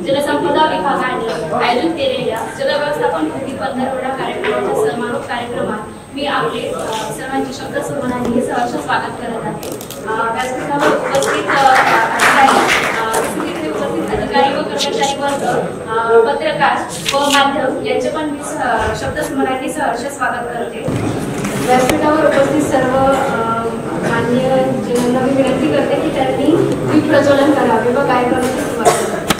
जलसंपदा विभागाने आयोजित केलेल्या जलव्यवस्थापन कृती पंधरवडा कार्यक्रमाच्या समारोप कार्यक्रमात मी आपले सर्वांचे शब्दसंवादाने सहर्ष स्वागत करत आहे। व्यासपीठावर उपस्थित अधिकारी व कर्मचारी वर्ग, पत्रकार व माध्यम यांचे पण मी शब्दसंवादाने सहर्ष स्वागत करते। व्यासपीठावर उपस्थित सर्व मान्य जनांना मी विनंती करते की त्यांनी दीप प्रज्वलन करावे व कार्यक्रमाची सुरुवात करावी।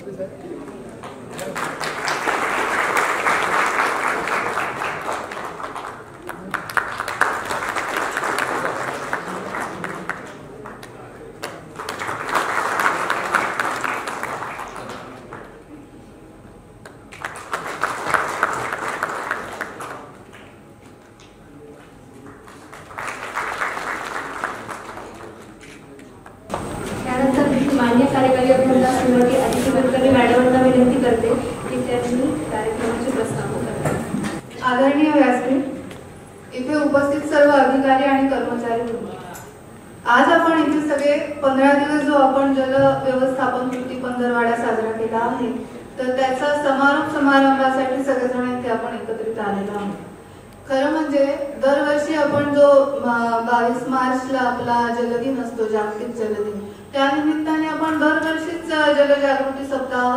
मान्य कार्यकारी अभियंता श्रीमती आदिती कुलकर्णी मॅडमांना विनंती करते की त्यांनी कार्यक्रमाचे प्रस्तावना करावे। आदरणीय व्यासपीठ, इथे उपस्थित सर्व अधिकारी आणि कर्मचारी, आज आपण इथे सगळे 15 दिवस जो आपण जल व्यवस्थापन कृती पंधरवडा साजरा केला आहे, तर त्याचा समारोप समारंभासाठी सगळेजण इथे आपण एकत्रित आलेलो आहोत। खरं म्हणजे दरवर्षी आपण जो 22 मार्चला आपला जलदिन असतो, जागतिक जलदिन, त्यानिमित्ताने आपण दरवर्षीच जलजागृती सप्ताह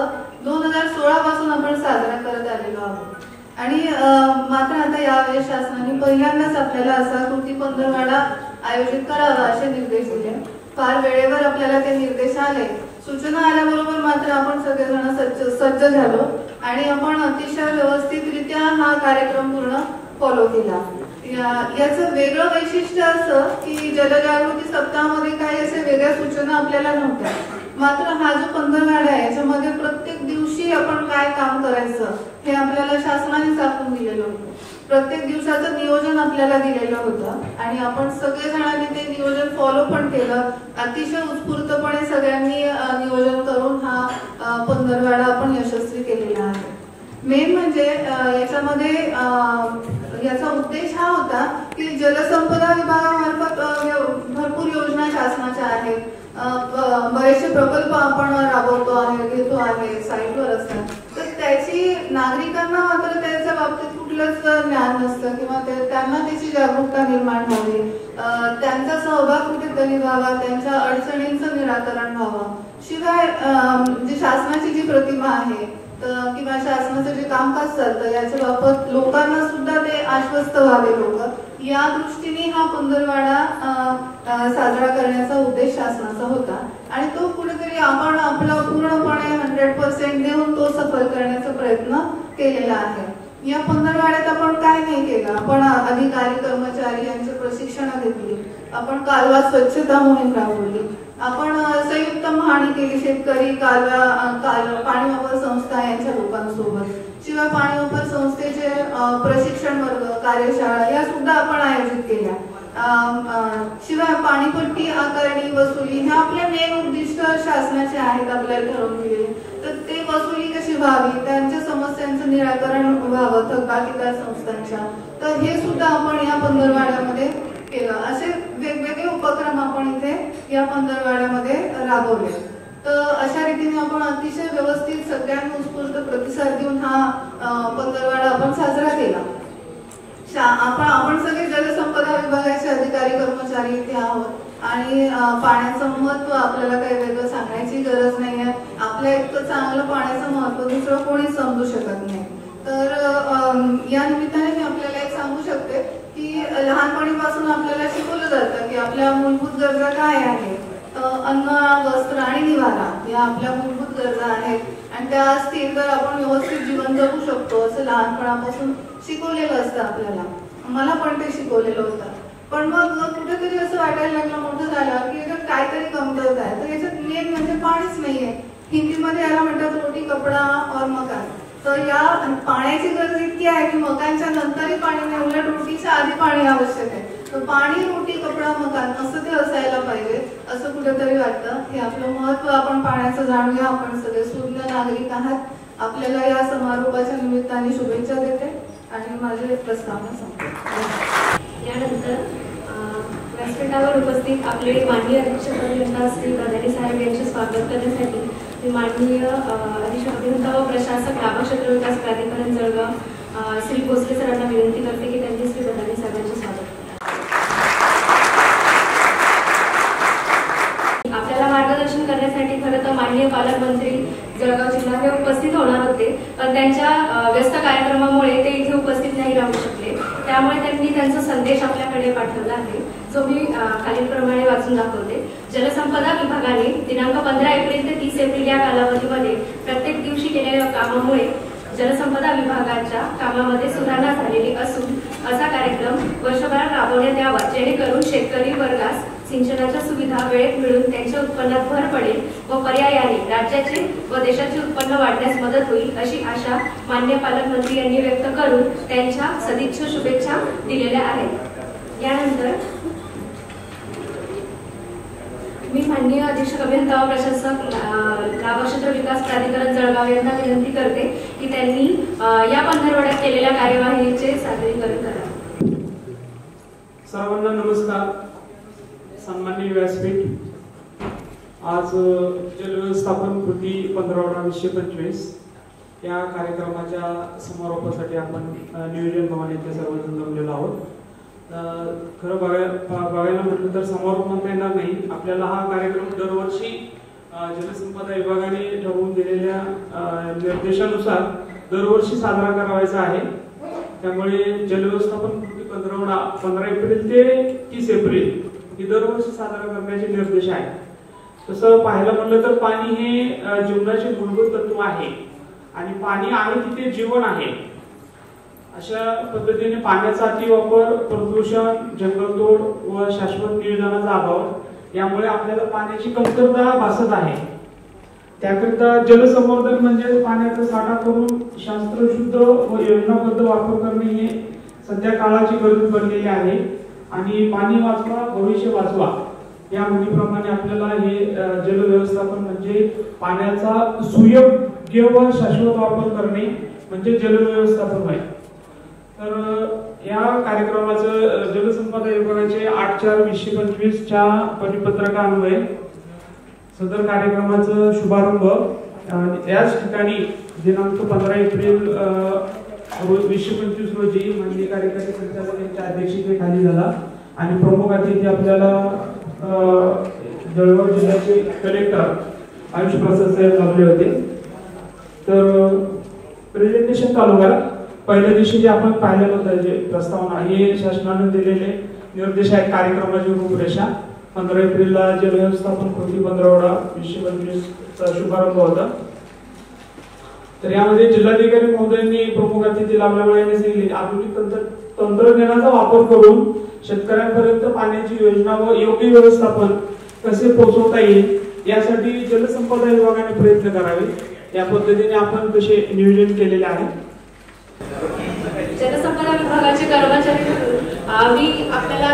2016 पासून आपण साजरा करत आलेलो आहोत। आणि मात्र आता यावेळेस शासनाने पहिल्यांदाच आपल्याला असा कृती पंधरवडा आयोजित करावा असे निर्देश दिले। फार वेळेवर आपल्याला ते निर्देश आले, सूचना आल्याबरोबर मात्र आपण सगळेजण सज्ज झालो आणि आपण अतिशय व्यवस्थितरित्या हा कार्यक्रम पूर्ण फॉलो केला। याचं वेगळं वैशिष्ट्य असं की जलजागृती सप्ताहामध्ये काही असे वेगळ्या सूचना आपल्याला नव्हत्या, मात्र हा जो पंधरवडा आहे याच्यामध्ये प्रत्येक दिवशी आपण काय काम करायचं हे आपल्याला शासनाने आखून दिलेलं होतं। प्रत्येक दिवसाचं नियोजन आपल्याला दिलेलं होतं आणि आपण सगळेजणांनी ते नियोजन फॉलो पण केलं। अतिशय उत्स्फूर्तपणे सगळ्यांनी नियोजन करून हा पंधरवडा आपण यशस्वी केलेला आहे। मेन म्हणजे याच्यामध्ये याचा उद्देश हा होता की जलसंपदा विभागामार्फत भरपूर योजना शासनाच्या आहेत, बरेचसे प्रकल्प आपण राबवतो आहे, घेतो आहे, साईटवर असतात, तर त्याची नागरिकांना मात्र त्याच्या बाबतीत कुठलंच ज्ञान नसतं किंवा त्यांना त्याची जागरूकता निर्माण व्हावी, त्यांचा सहभाग कुठेतरी व्हावा, त्यांच्या अडचणींचं निराकरण व्हावं। शिवाय जी शासनाची जी प्रतिमा आहे किंवा शासनाचं जे कामकाज चालतं याच्या बाबत लोकांना सुद्धा ते आश्वस्त व्हावे लोक, या दृष्टीने हा पंधरवडा साजरा करण्याचा उद्देश शासनाचा होता आणि तो कुठेतरी आपण आपला पूर्णपणे 100% देऊन तो सफल करण्याचा प्रयत्न केलेला आहे। या पंधरवड्यात आपण काय नाही केलं, आपण अधिकारी कर्मचारी यांचे प्रशिक्षण घेतली, आपण कालवा स्वच्छता मोहीम राबवली, आपण संयुक्त पाहणी केली शेतकरी कालवा पाणी वापर संस्था यांच्या लोकांसोबत, शिवाय पाणी वापर संस्थेचे प्रशिक्षण वर्ग, कार्यशाळा या सुद्धा आपण आयोजित केल्या। शिवाय पाणीपट्टी आकारणी वसुली ह्या आपले मेन उद्दिष्ट शासनाचे आहेत आपल्याला ठरवून दिलेले, तर ते वसुली कशी व्हावी, त्यांच्या समस्यांचं निराकरण व्हावं थकबाकीदार संस्थांच्या, तर हे सुद्धा आपण या पंधरवड्यामध्ये केलं। असे वेगवेगळे उपक्रम आपण इथे या पंधरवड्यामध्ये राबवले। तर अशा रीतीने आपण अतिशय व्यवस्थित सगळ्यांना उत्स्फूर्त प्रतिसाद देऊन हा पंधरवडा आपण साजरा केला। आपण सगळे जलसंपदा विभागाचे अधिकारी कर्मचारी इथे आहोत आणि पाण्याचं महत्व आपल्याला काही वेगळं सांगायची गरज नाहीये। आपल्या इतकं चांगलं पाण्याचं महत्व दुसरं कोणी समजू शकत नाही। तर या निमित्ताने मी आपल्याला एक सांगू शकते की लहानपणीपासून आपल्याला शिकवलं जातं की आपल्या मूलभूत गरजा काय आहेत, अन्न, वस्त्र आणि निवारा या आपल्या मूलभूत गरजा आहेत आणि त्या असतील तर आपण व्यवस्थित जीवन जगू शकतो असं लहानपणापासून शिकवलेलं असतं आपल्याला। मला पण ते शिकवलेलं होतं, पण मग कुठेतरी असं वाटायला लागलं मोठं झालं की याच्यात काहीतरी कमतरता आहे, तर याच्यात मेन म्हणजे पाणीच नाहीये। हिंदीमध्ये याला म्हणतात रोटी कपडा और मकान। तर या पाण्याची गरज इतकी आहे की मकानच्या नंतरही पाणी नाही, उलट रोटीच्या आधी पाणी आवश्यक आहे। तर पाणी, रोटी, कपडा, मकान असं ते असायला पाहिजे असं कुठेतरी वाटतं। हे आपलं महत्व आपण पाण्याचं जाणूया। आपण सगळे सुज्ञ नागरिक आहात। आपल्याला या समारोपाच्या निमित्ताने शुभेच्छा देते आणि माझे प्रस्तावना संपते। यानंतर व्यासपीठावर उपस्थित आपले माननीय अध्यक्ष श्री प्रधानी साहेब यांचे स्वागत करण्यासाठी मी माननीय अधीक्षक अभियंता व प्रशासक लाभक्षेत्र विकास प्राधिकरण जळगाव श्री भोसले सरांना विनंती करते की त्यांनी श्री भदानी साहेबांचे स्वागत करावे. आपल्याला मार्गदर्शन करण्यासाठी खरं तर माननीय पालकमंत्री जळगाव जिल्हा हे उपस्थित होणार होते, पण त्यांच्या व्यस्त कार्यक्रमामुळे ते इथे उपस्थित नाही राहू शकले. त्यामुळे त्यांनी त्यांचा संदेश आपल्याकडे पाठवला आहे, जो मी खालीलप्रमाणे वाचून दाखवते. जलसंपदा विभागाने दिनांक 15 एप्रिल ते 30 एप्रिल या कालावधीमध्ये प्रत्येक दिवशी केलेल्या कामामुळे जलसंपदा विभागाच्या कामामध्ये सुधारणा झालेली असून असा कार्यक्रम वर्षभरात राबवण्यात यावा, जेणेकरून शेतकरी वर्गास सिंचनाच्या सुविधा वेळेत मिळून त्यांच्या उत्पन्नात भर पडेल व पर्यायाने राज्याचे व देशाचे उत्पन्न वाढण्यास मदत होईल, अशी आशा माननीय पालकमंत्री यांनी व्यक्त करून त्यांच्या सदिच्छा शुभेच्छा दिलेल्या आहेत. यानंतर मी माननीय अधीक्षक अभियंता व प्रशासक लाभक्षेत्र विकास प्राधिकरण जळगाव यांना विनंती करते की त्यांनी या पंधरवड्यात केलेल्या कार्यवाहीचे सादरीकरण करावे. सर्वांना नमस्कार. सन्माननीय व्यासपीठ, आज जलव्यवस्थापन कृती 15/2025 या कार्यक्रमाच्या समारोपासाठी आपण नियोजन भवन येथे सर्वजण जमलेलो आहोत. खरं बघायला म्हटलं तर समारोप म्हणता येणार नाही. आपल्याला हा कार्यक्रम दरवर्षी जलसंपदा विभागाने ठरवून दिलेल्या निर्देशानुसार दरवर्षी साजरा करायचा आहे. त्यामुळे जलव्यवस्थापन कृती 15 एप्रिल ते 30 एप्रिल ही दरवर्षी साजरा करण्याचे निर्देश आहेत. तसं पाहायला म्हणलं तर पाणी हे जीवनाचे मूलभूत तत्व आहे आणि पाणी आहे तिथे जीवन आहे. अशा पद्धतीने पाण्याचा अतिवापर, प्रदूषण, जंगलतोड व शाश्वत नियोजनाचा अभाव यामुळे आपल्याला पाण्याची कमतरता भासत आहे. त्याकरिता जलसंवर्धन म्हणजे पाण्याचा साठा करून शास्त्रशुद्ध व योजनाबद्ध वापर करणे हे सध्या काळाची गरज बनलेली आहे. आणि पाणी वाचवा भविष्य वाचवा या म्हणीप्रमाणे आपल्याला हे जल व्यवस्थापन म्हणजे पाण्याचा सुयोग्य व शाश्वत वापर करणे म्हणजे जल व्यवस्थापन आहे. तर या कार्यक्रमाचं जलसंपदा विभागाचे 8/4/2025 च्या परिपत्रकान्वये सदर कार्यक्रमाचं शुभारंभ याच ठिकाणी दिनांक 15 एप्रिल 2025 रोजी माननीय कार्यकारी संचालक यांच्या अध्यक्षतेखाली झाला आणि प्रमुख अतिथी आपल्याला जळगाव जिल्ह्याचे कलेक्टर आयुष प्रसाद साहेब लाभले होते. तर प्रेझेंटेशन चालू करा. पहिल्या दिवशी जे आपण पाहिलेलं होतं जे प्रस्तावना हे शासनाने दिलेले निर्देश आहेत. कार्यक्रमाची रूपरेषा 15 एप्रिलला जलव्यवस्थापन कृती 15/2025 चा शुभारंभ होता. तर यामध्ये जिल्हाधिकारी महोदयांनी प्रमुख अतिथी लाभल्यामुळे सांगितले आधुनिक तंत्रज्ञानाचा वापर करून शेतकऱ्यांपर्यंत पाण्याची योजना व योग्य व्यवस्थापन कसे पोहोचवता येईल यासाठी जलसंपदा विभागाने प्रयत्न करावे. या पद्धतीने आपण तसे नियोजन केलेले आहे. जलसंपदा विभागाचे कर्मचारी मी आपल्याला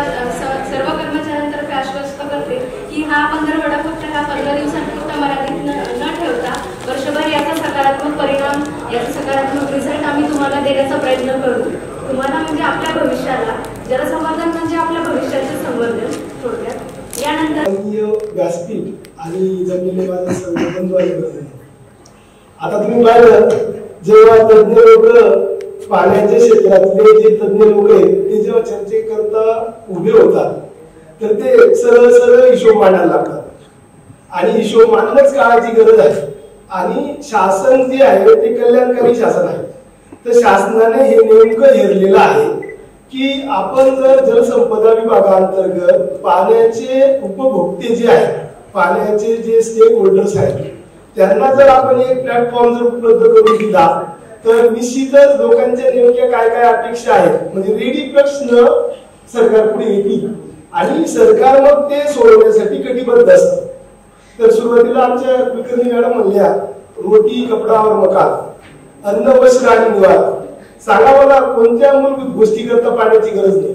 सर्व कर्मचाऱ्यांतर्फे आश्वस्त करते की हा 15 फक्त ह्या 15 दिवसांपुरता मर्यादित न ठेवता वर्षभर याचा सकारात्मक परिणाम, याचा सकारात्मक रिझल्ट आम्ही तुम्हाला देण्याचा प्रयत्न करू. तुम्हाला म्हणजे आपल्या भविष्याला जलसंवर्धन म्हणजे आपल्या भविष्याचे संवर्धन. थोडक्यात यानंतर व्यासपीठ आणि जमलेले माझे सर्व बंधू आहेत. आता तुम्ही पाहिलं जेव्हा तज्ञ लोक पाण्याच्या क्षेत्रातले जे तज्ञ लोक आहेत ते जेव्हा चर्चेकरता उभे होतात तर ते सरळ सरळ हिशोब मांडायला लागतात आणि हिशोब मांडणंच काळाची गरज आहे. आणि शासन जे आहे ते कल्याणकारी शासन आहे. तर शासनाने हे नेमकं हेरलेलं आहे की आपण जर जलसंपदा विभागाअंतर्गत पाण्याचे उपभोक्ते जे आहेत, पाण्याचे जे स्टेक होल्डर्स आहेत त्यांना जर आपण एक प्लॅटफॉर्म जर उपलब्ध करून दिला तर निश्चितच लोकांच्या नेमक्या काय काय अपेक्षा आहेत म्हणजे रेडी प्रश्न सरकार पुढे येतील आणि सरकार मग ते सोडवण्यासाठी कटिबद्ध असतं. तर सुरुवातीला आमच्या कुलकर्णी मॅडम म्हणल्या रोटी कपडावर मकान, अन्न वस्त्र आणि निवारा. सांगा मला कोणत्या मूलभूत गोष्टी करता पाण्याची गरज नाही.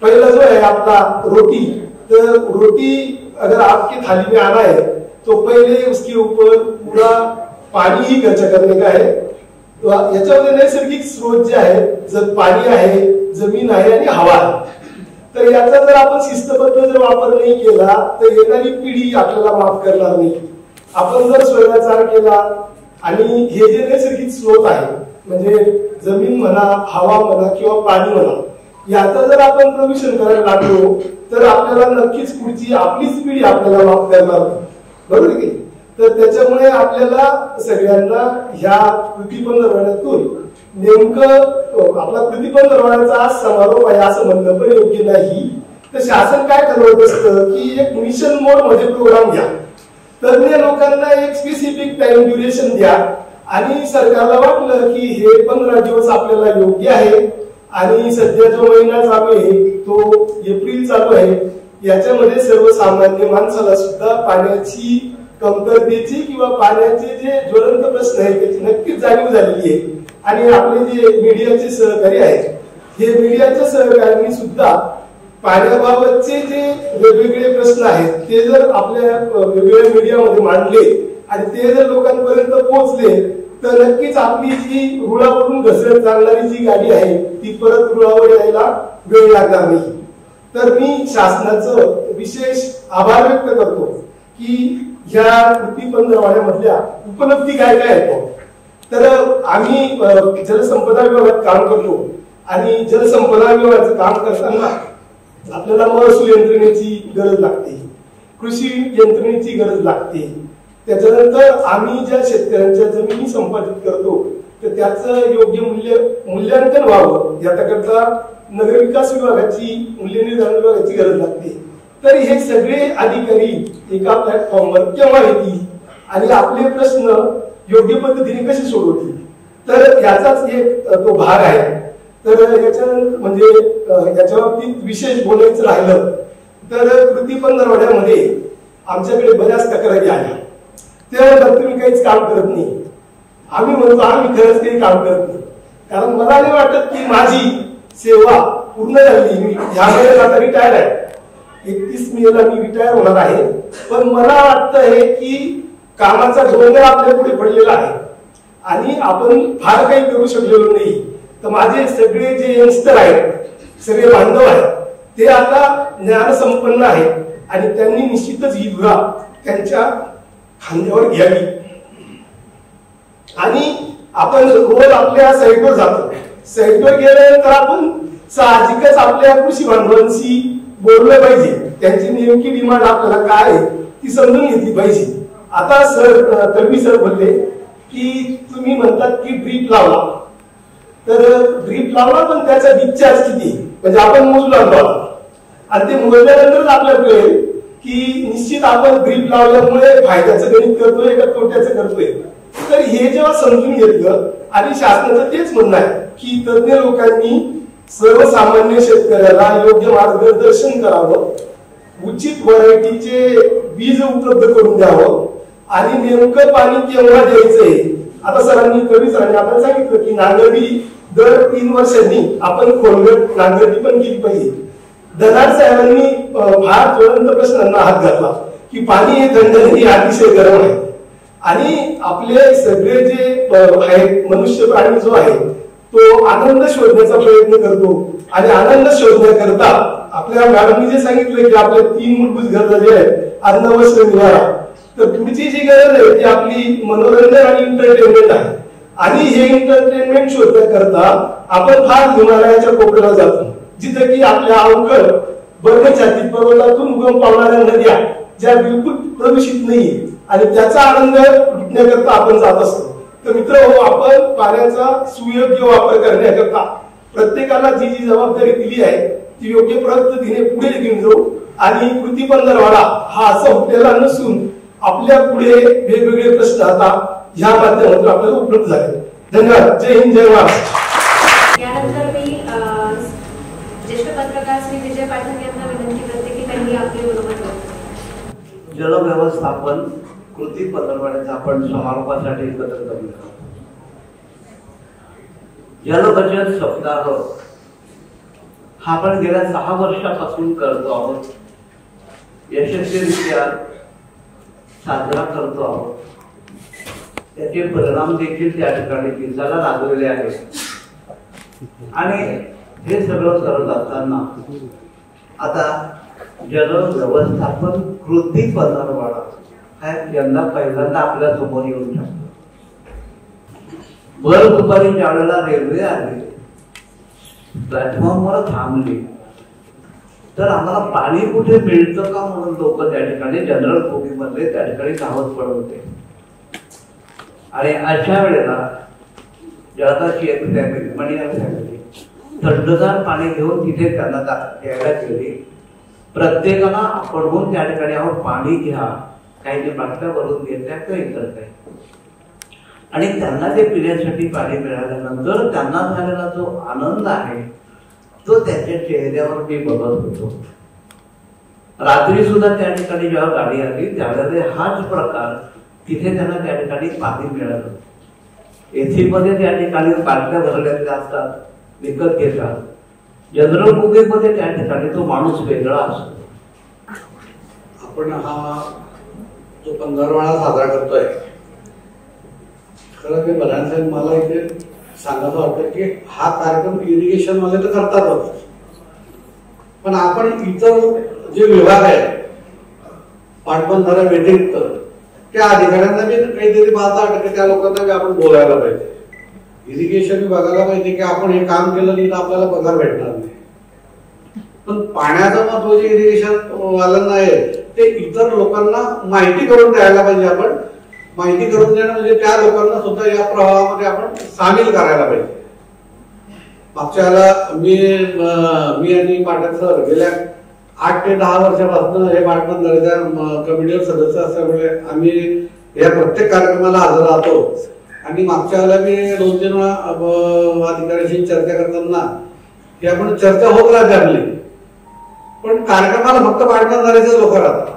पहिला जो आहे आपला रोटी, तर रोटी अगर आपकी थाली में आना है तो पहले उसके ऊपर पूरा पाणी ही खर्च करने का है. याच्यामध्ये नैसर्गिक स्रोत जे आहे, जर पाणी आहे, जमीन आहे आणि हवा आहे. तर याचा जर आपण शिस्तबद्ध जर वापर नाही केला तर येणारी पिढी आपल्याला माफ करणार नाही. आपण जर स्वैराचार केला आणि हे जे नैसर्गिक स्रोत आहे म्हणजे जमीन म्हणा, हवा म्हणा किंवा पाणी म्हणा, याचा जर आपण प्रदूषण करायला लागलो तर आपल्याला नक्कीच पुढची आपलीच पिढी आपल्याला माफ करणार, बरोबर की? तर त्याच्यामुळे आपल्याला सगळ्यांना ह्या कृती पंधरवड्यातून नेमकं आपला कृती पंधरवड्याचा समारोप आहे असं म्हणणं पण योग्य नाही. तर शासन काय ठरवत असतं की एक मिशन मोड मध्ये प्रोग्राम घ्या, तज्ञ लोकांना एक स्पेसिफिक टाइम ड्युरेशन द्या आणि सरकारला वाटलं की हे 15 दिवस आपल्याला योग्य आहे आणि सध्या जो महिना चालू आहे तो एप्रिल चालू आहे, याच्यामध्ये सर्वसामान्य माणसाला सुद्धा पाण्याची कमतरतेची किंवा पाण्याचे जे ज्वलंत प्रश्न आहेत त्याची नक्कीच जाणीव झालेली आहे. आणि आपले जे मीडियाचे सहकारी आहेत, हे मीडियाच्या सहकाऱ्यांनी सुद्धा पाण्याबाबतचे जे वेगवेगळे प्रश्न आहेत ते जर आपल्या वेगवेगळ्या मीडियामध्ये मांडले आणि ते जर लोकांपर्यंत पोहोचले तर नक्कीच आपली जी रुळावरून घसरत चालणारी जी गाडी आहे ती परत रुळावर यायला वेळ लागणार नाही. तर मी शासनाचं विशेष आभार व्यक्त करतो की ह्या कृती पंधरवड्यामधल्या उपलब्धी काय काय आहेत. तर आम्ही जलसंपदा विभागात काम करतो आणि जलसंपदा विभागाचं काम करताना आपल्याला महसूल यंत्रणेची गरज लागते, कृषी यंत्रणेची गरज लागते. त्याच्यानंतर आम्ही ज्या शेतकऱ्यांच्या जमिनी संपादित करतो तर त्याचं योग्य मूल्यांकन व्हावं याकरता नगरविकास विभागाची, मूल्यनिर्धारण विभागाची गरज लागते. तर हे सगळे अधिकारी एका प्लॅटफॉर्मवर केव्हा येतील आणि आपले प्रश्न योग्य पद्धतीने कसे सोडवतील, तर याचाच एक तो भाग आहे. तर याच्या बाबतीत विशेष बोलायचं राहिलं तर कृती पंधरवड्यामध्ये आमच्याकडे बऱ्याच तक्रारी आल्या. तेव्हा तुम्ही काहीच काम करत नाही. आम्ही म्हणतो आम्ही खरंच काही काम करत नाही, कारण मला नाही वाटत की माझी सेवा पूर्ण झाली. मी ह्या महिन्यात आता रिटायर आहे, 31 मेला मी रिटायर होणार आहे. पण मला वाटतं हे की कामाचा डोंगर आपल्या पुढे पडलेला आहे आणि आपण फार काही करू शकलेलो नाही. तर माझे सगळे जे यंगस्टर आहेत, सगळे बांधव आहेत, ते आता ज्ञान संपन्न आहेत आणि त्यांनी निश्चितच ही धुरा त्यांच्या खांद्यावर घ्यावी. आणि आपण रोज आपल्या साईटवर जातो, साईटवर गेल्यानंतर आपण साहजिकच आपल्या कृषी बांधवांशी बोललं पाहिजे, त्यांची नेमकी डिमांड आपल्याला काय आहे ती समजून घेतली पाहिजे. आता तळवी सर बोलले की तुम्ही म्हणतात की ड्रीप लावला, तर ड्रीप लावला पण त्याचा डिस्चार्ज किती म्हणजे आपण मोजू लागलो आणि ते मोजल्यानंतरच आपल्याला कळेल की निश्चित आपण ड्रीप लावल्यामुळे फायद्याचं गणित करतोय का तोट्याचं करतोय. तर हे जेव्हा समजून घेतलं आणि शासनाचं तेच म्हणणं आहे की तज्ञ लोकांनी सर्वसामान्य शेतकऱ्याला योग्य मार्गदर्शन करावं, उचित व्हरायटीचे बीज उपलब्ध करून द्यावं आणि नेमकं पाणी केव्हा द्यायचंय. आता सरांनी कवी सरांनी आपण सांगितलं की नांगरणी दर 3 वर्षांनी आपण खोलगट नांगरणी पण केली पाहिजे. धनार साहेबांनी फार ज्वलंत प्रश्नांना हात घातला की पाणी हे थंड नाही, अतिशय गरम आहे. आणि आपले सगळे जे आहेत मनुष्य प्राणी जो आहे तो आनंद शोधण्याचा प्रयत्न करतो आणि आनंद शोधण्याकरता आपल्या मॅडमनी जे सांगितलं की आपल्या 3 मूलभूत गरजा जे आहेत, अन्न, वस्त्र, निवारा, तर पुढची जी गरज आहे ती आपली मनोरंजन आणि एंटरटेनमेंट आहे. आणि हे एंटरटेनमेंट शोधण्याकरता आपण फार हिमालयाच्या कोपऱ्याला जातो, जिथे की आपल्या अवघड बर्फछाती पर्वतातून उगम पावणाऱ्या नद्या ज्या बिलकुल प्रदूषित नाही आणि त्याचा आनंद लुटण्याकरता आपण जात असतो. तर मित्र आपण पाण्याचा सुयोग्य वापर करण्याकरता प्रत्येकाला जी जी जबाबदारी दिली आहे ती योग्य पद्धतीने पुढे घेऊन जाऊ. आणि कृती पंधरवडा हा असा हुकलेला नसून आपल्या पुढे वेगवेगळे प्रश्न आता ह्या माध्यमातून आपल्याला उपलब्ध झाले. धन्यवाद. जय हिंद, जय महाराष्ट्र. यानंतर मी ज्येष्ठ पत्रकार श्री विजय पाठक यांना विनंती करते की त्यांनी आपले बरोबर जल व्यवस्थापन कृती पंधरवड्याचा आपण समारोपासाठी एकत्र जमलो. जल बचत सप्ताह हा आपण गेल्या 6 वर्षापासून करतो आहोत, यशस्वीरित्या साजरा करतो आहोत. त्याचे परिणाम देखील त्या ठिकाणी दिसायला लागलेले आहेत. आणि हे सगळं करत असताना आता जल व्यवस्थापन कृती पंधरवडा काय यंदा पहिल्यांदा आपल्या समोर येऊन टाकलं. भर दुपारी ज्यावेळेला रेल्वे आली, प्लॅटफॉर्मवर थांबली, तर आम्हाला पाणी कुठे मिळतं का म्हणून लोक त्या ठिकाणी जनरल बोगीमधले त्या ठिकाणी धावत पडत होते. आणि अशा वेळेला जळगावची एक फॅमिली थंडगार पाणी घेऊन तिथे त्यांना द्यायला गेली. प्रत्येकाला पडवून त्या ठिकाणी आपण पाणी घ्या, काही बाटल्या भरून घेतल्या किंवा इतर काही. आणि त्यांना ते पिण्यासाठी पाणी मिळाल्यानंतर त्यांना झालेला जो आनंद आहे तो त्याच्या चेहऱ्यावर मी बघत होतो. रात्री सुद्धा त्या ठिकाणी जेव्हा गाडी आली त्यावेळेला हाच प्रकार, तिथे त्यांना त्या ठिकाणी पाणी मिळालं. एसी मध्ये त्या ठिकाणी बाटल्या भरलेल्या असतात, विकत घेतात. जनरल बुकिंगमध्ये त्या ठिकाणी तो माणूस वेगळा असतो. आपण हा जो 15 साजरा करतोय, खरं ते बऱ्याच मला इथे सांगायचं वाटतं की हा कार्यक्रम इरिगेशन वाले तर करतातच, पण आपण इतर जे विभाग आहेत पाटबंधारा व्यतिरिक्त त्या अधिकाऱ्यांना बी काहीतरी 5-10% त्या लोकांना बी आपण बोलायला पाहिजे. इरिगेशन विभागाला पाहिजे की आपण हे काम केलं नाही तर आपल्याला पगार भेटणार नाही. पण पाण्याचं महत्व जे इरिगेशन वाल्यांना आहे ते इतर लोकांना माहिती करून द्यायला पाहिजे. आपण माहिती करून देणं म्हणजे त्या लोकांना सुद्धा या प्रवाहामध्ये आपण सामील करायला पाहिजे. मागच्या वेळेला मी आणि पाठक सर गेल्या 8 ते 10 वर्षापासून हे पाटबंधाऱ्याच्या कमिटीवर सदस्य असल्यामुळे आम्ही या प्रत्येक कार्यक्रमाला हजर राहतो. आणि मागच्या वेळेला मी 2-3 वेळा अधिकाऱ्यांशी चर्चा करताना की आपण चर्चा होत राहते आपली, पण कार्यक्रमाला फक्त पाटबंधाऱ्याचे लोक राहतात.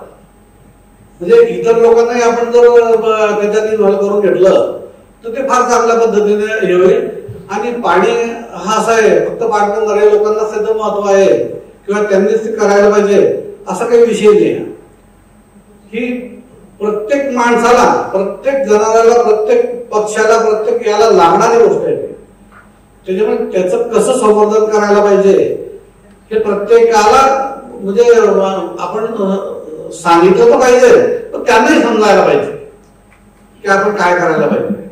म्हणजे इतर लोकांनाही आपण जर त्याच्यात इन्व्हॉल्व करून घेतलं तर ते फार चांगल्या पद्धतीने हे होईल. आणि पाणी हा असं आहे, फक्त पाटबंधारे लोकांना त्याचं महत्व आहे किंवा त्यांनीच ते करायला पाहिजे असा काही विषय नाही. ही प्रत्येक माणसाला, प्रत्येक जनावराला, प्रत्येक पक्षाला, प्रत्येक याला लागणारी गोष्ट आहे. त्याच्यामुळे त्याचं कसं संवर्धन करायला पाहिजे हे प्रत्येकाला म्हणजे आपण सांगितलं तर पाहिजे, पण त्यांनाही समजायला पाहिजे की आपण काय करायला पाहिजे.